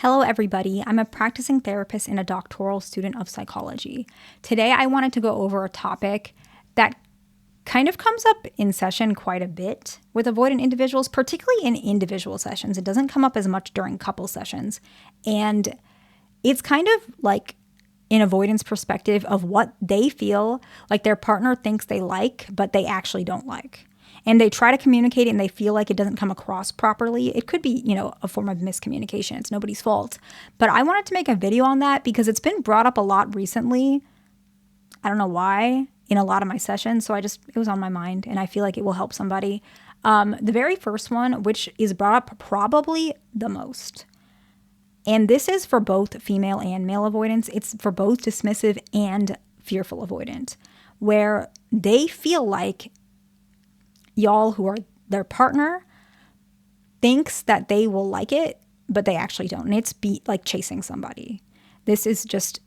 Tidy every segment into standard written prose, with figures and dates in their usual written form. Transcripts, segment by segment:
Hello, everybody. I'm a practicing therapist and a doctoral student of psychology. Today, I wanted to go over a topic that kind of comes up in session quite a bit with avoidant individuals, particularly in individual sessions. It doesn't come up as much during couple sessions. And it's kind of like an avoidance perspective of what they feel like their partner thinks they like, but they actually don't like. And they try to communicate it and they feel like it doesn't come across properly. It could be, a form of miscommunication. It's nobody's fault. But I wanted to make a video on that because it's been brought up a lot recently. I don't know why in a lot of my sessions. So it was on my mind and I feel like it will help somebody. The very first one, which is brought up probably the most. And this is for both female and male avoidance. It's for both dismissive and fearful avoidant, where they feel like y'all who are their partner thinks that they will like it, but they actually don't. And it's like chasing somebody. This is just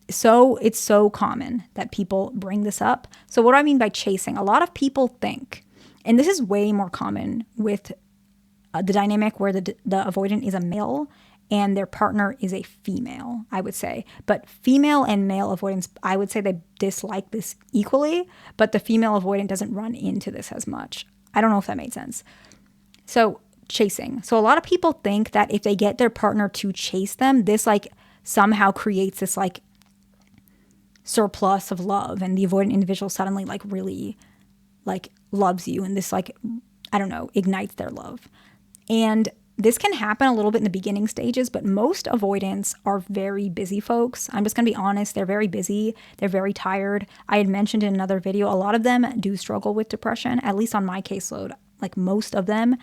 it's so common that people bring this up. So what do I mean by chasing? A lot of people think, and this is way more common with the dynamic where the avoidant is a male and their partner is a female, I would say. But female and male avoidance, I would say they dislike this equally, but the female avoidant doesn't run into this as much. I don't know if that made sense. So chasing. So a lot of people think that if they get their partner to chase them, this like somehow creates this like surplus of love, and the avoidant individual suddenly like really like loves you, and this like, I don't know, ignites their love. And this can happen a little bit in the beginning stages, but most avoidants are very busy folks. I'm just going to be honest. They're very busy. They're very tired. I had mentioned in another video, a lot of them do struggle with depression, at least on my caseload. Like most of them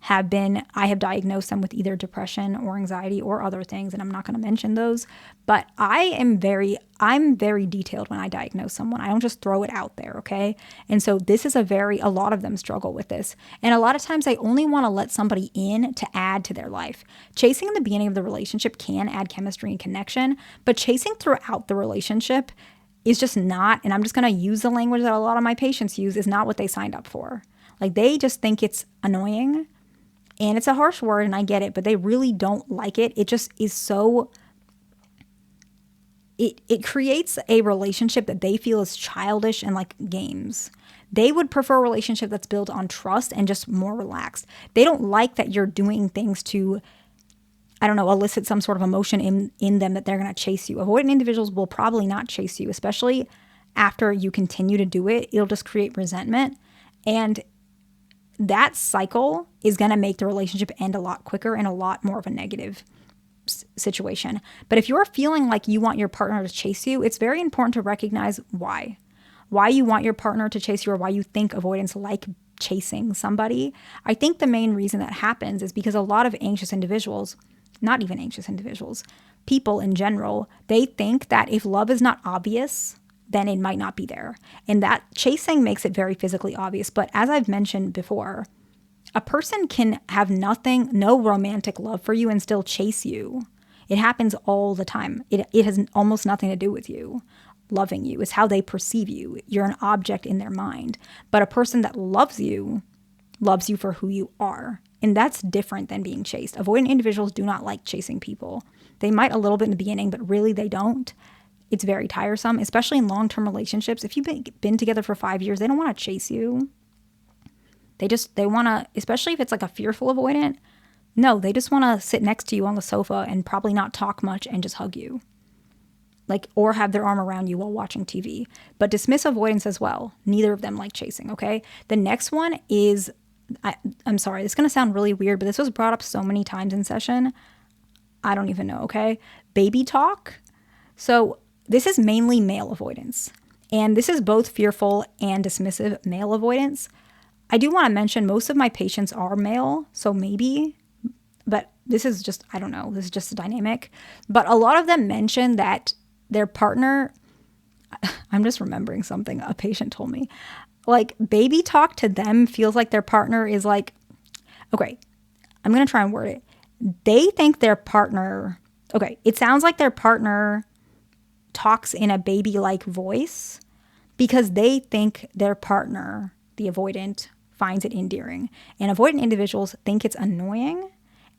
I have diagnosed them with either depression or anxiety or other things, and I'm not going to mention those. But I'm very detailed when I diagnose someone. I don't just throw it out there, okay? And so this is a lot of them struggle with this. And a lot of times they only want to let somebody in to add to their life. Chasing in the beginning of the relationship can add chemistry and connection, but chasing throughout the relationship is just not, and I'm just going to use the language that a lot of my patients use, is not what they signed up for. Like they just think it's annoying. And it's a harsh word, and I get it, but they really don't like it. It just is so, it creates a relationship that they feel is childish and like games. They would prefer a relationship that's built on trust and just more relaxed. They don't like that you're doing things to, I don't know, elicit some sort of emotion in them that they're going to chase you. Avoidant individuals will probably not chase you, especially after you continue to do it. It'll just create resentment. And that cycle is going to make the relationship end a lot quicker and a lot more of a negative situation. But if you're feeling like you want your partner to chase you, it's very important to recognize why you want your partner to chase you, or why you think avoidants like chasing somebody. I think the main reason that happens is because a lot of anxious individuals, not even anxious individuals, people in general, they think that if love is not obvious, then it might not be there. And that chasing makes it very physically obvious. But as I've mentioned before, a person can have no romantic love for you and still chase you. It happens all the time. It has almost nothing to do with you loving you. It's how they perceive you. You're an object in their mind. But a person that loves you for who you are. And that's different than being chased. Avoidant individuals do not like chasing people. They might a little bit in the beginning, but really they don't. It's very tiresome, especially in long-term relationships. If you've been together for 5 years, they don't want to chase you. They want to, especially if it's like a fearful avoidant. No, they just want to sit next to you on the sofa and probably not talk much and just hug you. Like, or have their arm around you while watching TV. But dismiss avoidance as well. Neither of them like chasing, okay? The next one is, I'm sorry, this is going to sound really weird, but this was brought up so many times in session. I don't even know, okay? Baby talk. So this is mainly male avoidance, and this is both fearful and dismissive male avoidance. I do want to mention most of my patients are male, so maybe, but this is just, I don't know, this is just a dynamic. But a lot of them mention that their partner, I'm just remembering something a patient told me, like baby talk to them feels like their partner is like, okay, I'm going to try and word it. They think their partner, okay, it sounds like their partner talks in a baby-like voice because they think their partner, the avoidant, finds it endearing. And avoidant individuals think it's annoying,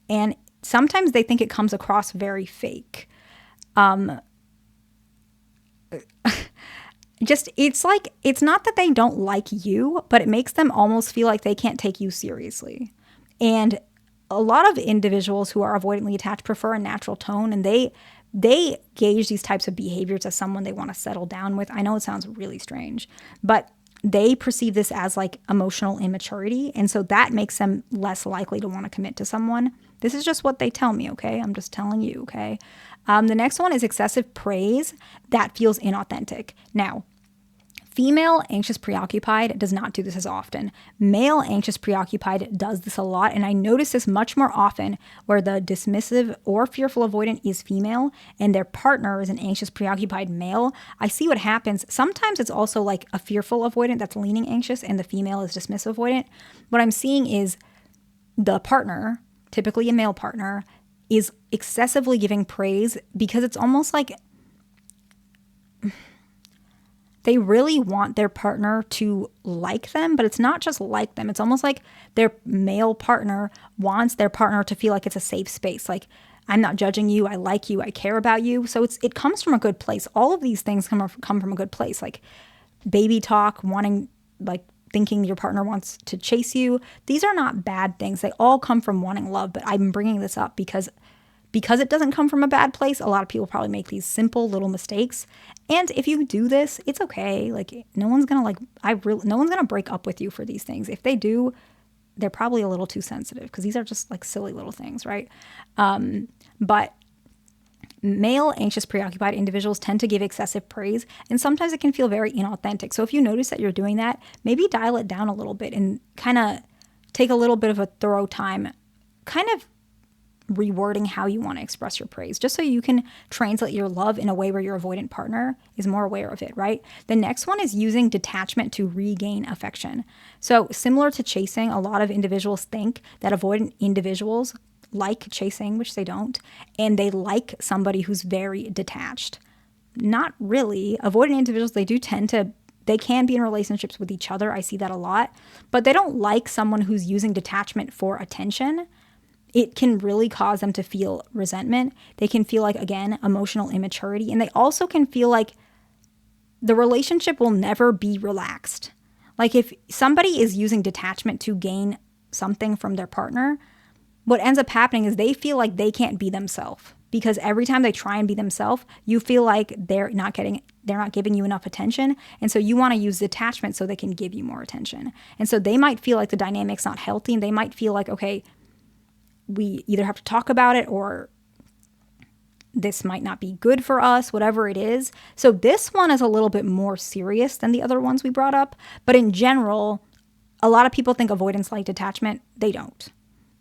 and sometimes they think it comes across very fake. Just, it's like, it's not that they don't like you, but it makes them almost feel like they can't take you seriously. And a lot of individuals who are avoidantly attached prefer a natural tone, and they gauge these types of behaviors as someone they want to settle down with. I know it sounds really strange, but they perceive this as like emotional immaturity, and so that makes them less likely to want to commit to someone. This is just what they tell me, okay? I'm just telling you, okay? The next one is excessive praise that feels inauthentic. Now, female anxious preoccupied does not do this as often. Male anxious preoccupied does this a lot, and I notice this much more often where the dismissive or fearful avoidant is female and their partner is an anxious preoccupied male. I see what happens. Sometimes it's also like a fearful avoidant that's leaning anxious and the female is dismissive avoidant. What I'm seeing is the partner, typically a male partner, is excessively giving praise because it's almost like they really want their partner to like them, but it's not just like them. It's almost like their male partner wants their partner to feel like it's a safe space. Like, I'm not judging you. I like you. I care about you. So it comes from a good place. All of these things come from a good place. Like baby talk, wanting, like thinking your partner wants to chase you. These are not bad things. They all come from wanting love. But I'm bringing this up because it doesn't come from a bad place. A lot of people probably make these simple little mistakes. And if you do this, it's okay. Like no one's going to no one's going to break up with you for these things. If they do, they're probably a little too sensitive because these are just like silly little things, right? But male anxious preoccupied individuals tend to give excessive praise, and sometimes it can feel very inauthentic. So if you notice that you're doing that, maybe dial it down a little bit and kind of take a little bit of a thorough time kind of rewording how you want to express your praise, just so you can translate your love in a way where your avoidant partner is more aware of it, right? The next one is using detachment to regain affection. So similar to chasing, a lot of individuals think that avoidant individuals like chasing, which they don't, and they like somebody who's very detached. Not really. Avoidant individuals, they can be in relationships with each other. I see that a lot, but they don't like someone who's using detachment for attention. It can really cause them to feel resentment. They can feel like, again, emotional immaturity. And they also can feel like the relationship will never be relaxed. Like if somebody is using detachment to gain something from their partner, what ends up happening is they feel like they can't be themselves, because every time they try and be themselves, you feel like they're not giving you enough attention. And so you want to use detachment so they can give you more attention. And so they might feel like the dynamic's not healthy, and they might feel like, okay, we either have to talk about it or this might not be good for us, whatever it is. So this one is a little bit more serious than the other ones we brought up. But in general, a lot of people think avoidants like detachment. They don't.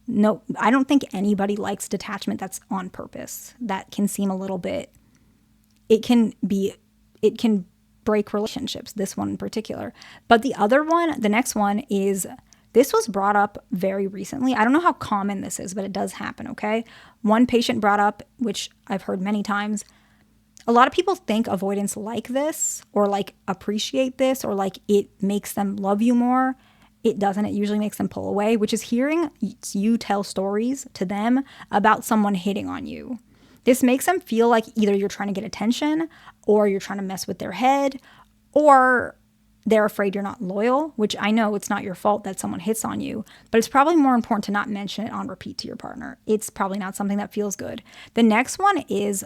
No, I don't think anybody likes detachment that's on purpose. That can seem a little bit, it can break relationships, this one in particular. But the next one is, this was brought up very recently. I don't know how common this is, but it does happen, okay? One patient brought up, which I've heard many times, a lot of people think avoidants like this or like appreciate this or like it makes them love you more. It doesn't. It usually makes them pull away, which is hearing you tell stories to them about someone hitting on you. This makes them feel like either you're trying to get attention or you're trying to mess with their head, or they're afraid you're not loyal, which I know it's not your fault that someone hits on you, but it's probably more important to not mention it on repeat to your partner. It's probably not something that feels good. The next one is,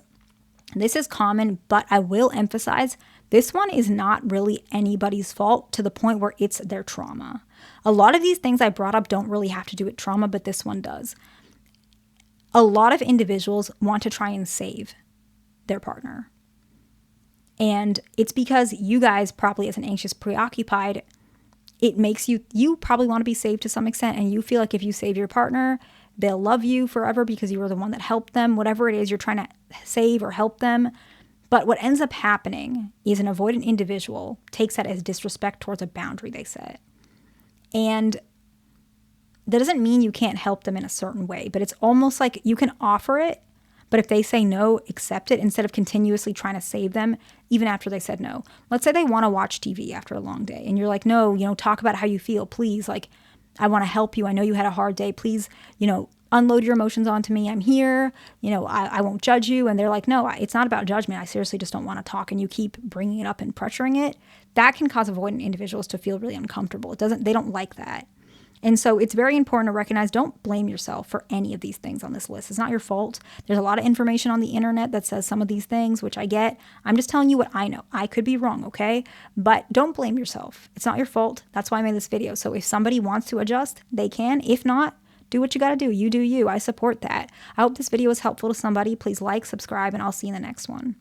this is common, but I will emphasize, this one is not really anybody's fault to the point where it's their trauma. A lot of these things I brought up don't really have to do with trauma, but this one does. A lot of individuals want to try and save their partner. And it's because you guys probably, as an anxious preoccupied, it makes you probably want to be saved to some extent. And you feel like if you save your partner, they'll love you forever because you were the one that helped them, whatever it is you're trying to save or help them. But what ends up happening is an avoidant individual takes that as disrespect towards a boundary they set. And that doesn't mean you can't help them in a certain way, but it's almost like you can offer it, but if they say no, accept it instead of continuously trying to save them, even after they said no. Let's say they want to watch TV after a long day, and you're like, no, talk about how you feel, please. Like, I want to help you. I know you had a hard day. Please, unload your emotions onto me. I'm here. I won't judge you. And they're like, no, it's not about judgment. I seriously just don't want to talk. And you keep bringing it up and pressuring it. That can cause avoidant individuals to feel really uncomfortable. They don't like that. And so it's very important to recognize, don't blame yourself for any of these things on this list. It's not your fault. There's a lot of information on the internet that says some of these things, which I get. I'm just telling you what I know. I could be wrong, okay? But don't blame yourself. It's not your fault. That's why I made this video. So if somebody wants to adjust, they can. If not, do what you got to do. You do you. I support that. I hope this video was helpful to somebody. Please like, subscribe, and I'll see you in the next one.